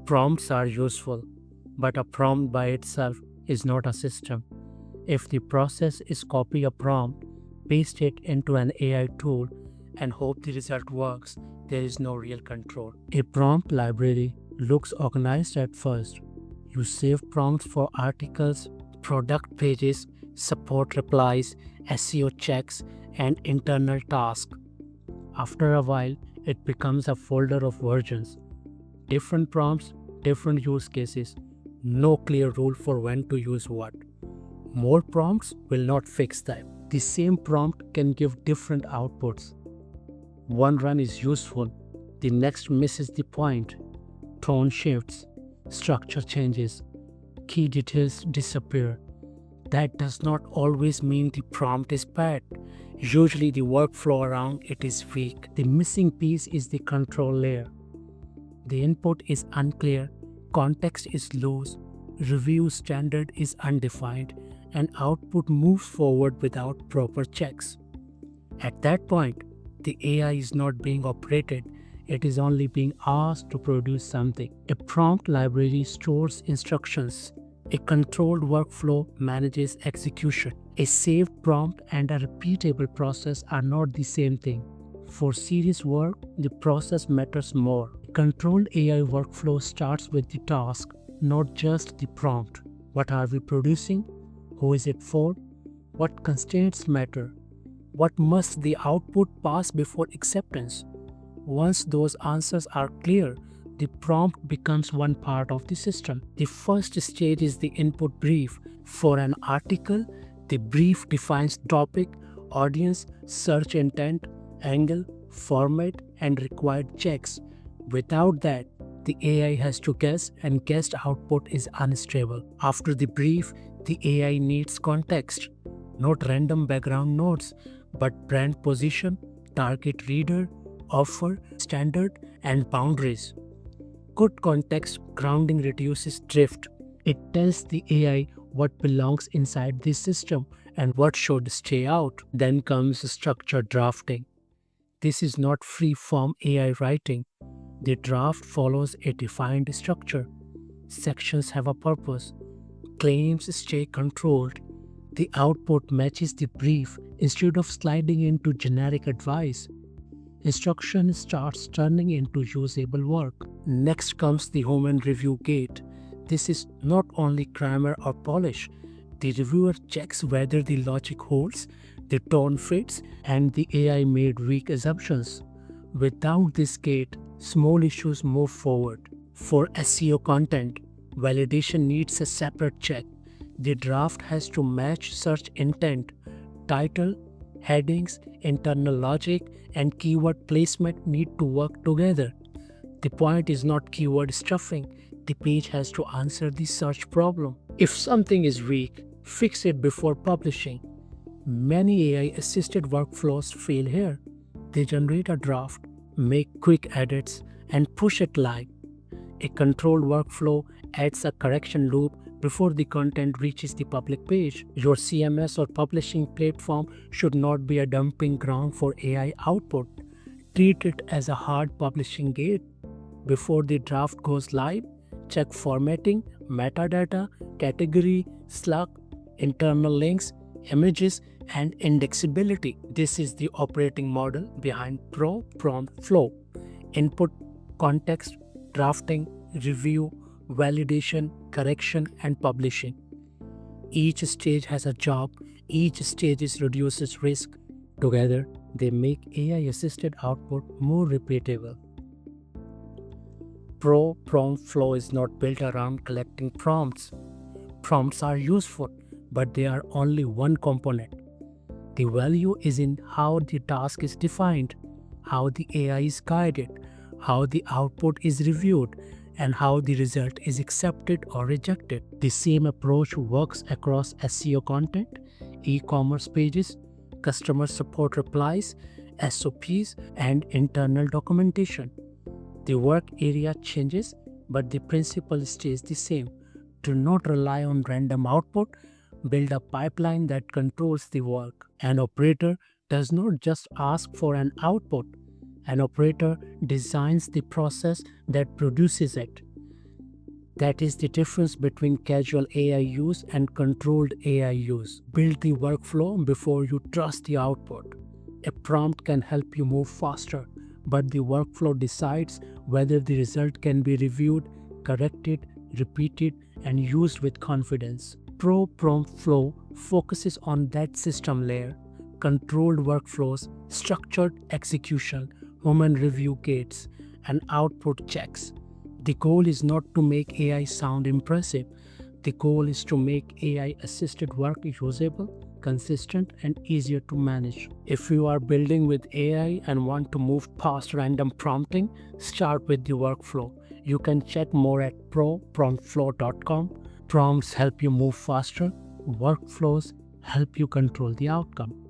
Prompts are useful, but a prompt by itself is not a system. If the process is copy a prompt, paste it into an AI tool, and hope the result works, there is no real control. A prompt library looks organized at first. You save prompts for articles, product pages, support replies, SEO checks, and internal tasks. After a while, it becomes a folder of versions. Different prompts, different use cases. No clear rule for when to use what. More prompts will not fix that. The same prompt can give different outputs. One run is useful, the next misses the point. Tone shifts, structure changes, key details disappear. That does not always mean the prompt is bad. Usually the workflow around it is weak. The missing piece is the control layer. The input is unclear, context is loose, review standard is undefined, and output moves forward without proper checks. At that point, the AI is not being operated, it is only being asked to produce something. A prompt library stores instructions. A controlled workflow manages execution. A saved prompt and a repeatable process are not the same thing. For serious work, the process matters more. A controlled AI workflow starts with the task, not just the prompt. What are we producing? Who is it for? What constraints matter? What must the output pass before acceptance? Once those answers are clear, the prompt becomes one part of the system. The first stage is the input brief. For an article, the brief defines topic, audience, search intent, angle, format, and required checks. Without that, the AI has to guess, and guessed output is unstable. After the brief, the AI needs context, not random background notes, but brand position, target reader, offer, standard, and boundaries. Good context grounding reduces drift. It tells the AI what belongs inside the system and what should stay out. Then comes structured drafting. This is not free-form AI writing. The draft follows a defined structure. Sections have a purpose. Claims stay controlled. The output matches the brief instead of sliding into generic advice. Instruction starts turning into usable work. Next comes the human review gate. This is not only grammar or polish. The reviewer checks whether the logic holds, the tone fits, and the AI made weak assumptions. Without this gate, small issues move forward. For SEO content, validation needs a separate check. The draft has to match search intent, title, headings, internal logic, and keyword placement need to work together. The point is not keyword stuffing. The page has to answer the search problem. If something is weak, fix it before publishing. Many AI-assisted workflows fail here. They generate a draft, make quick edits, and push it live. A controlled workflow adds a correction loop before the content reaches the public page. Your CMS or publishing platform should not be a dumping ground for AI output. Treat it as a hard publishing gate. Before the draft goes live, check formatting, metadata, category, slug, internal links, images, and indexability. This is the operating model behind Pro Prompt Flow. Input, context, drafting, review, validation, correction, and publishing. Each stage has a job, each stage reduces risk. Together, they make AI-assisted output more repeatable. Pro Prompt Flow is not built around collecting prompts. Prompts are useful, but they are only one component. The value is in how the task is defined, how the AI is guided, how the output is reviewed, and how the result is accepted or rejected. The same approach works across SEO content, e-commerce pages, customer support replies, SOPs, and internal documentation. The work area changes, but the principle stays the same. Do not rely on random output. Build a pipeline that controls the work. An operator does not just ask for an output. An operator designs the process that produces it. That is the difference between casual AI use and controlled AI use. Build the workflow before you trust the output. A prompt can help you move faster, but the workflow decides whether the result can be reviewed, corrected, repeated, and used with confidence. Pro prompt flow focuses on that system layer. Controlled workflows, structured execution, human review gates, and output checks. The goal is not to make AI sound impressive. The goal is to make AI assisted work usable, consistent, and easier to manage. If you are building with AI and want to move past random prompting, start with the workflow. You can check more at propromptflow.com. Prompts help you move faster, workflows help you control the outcome.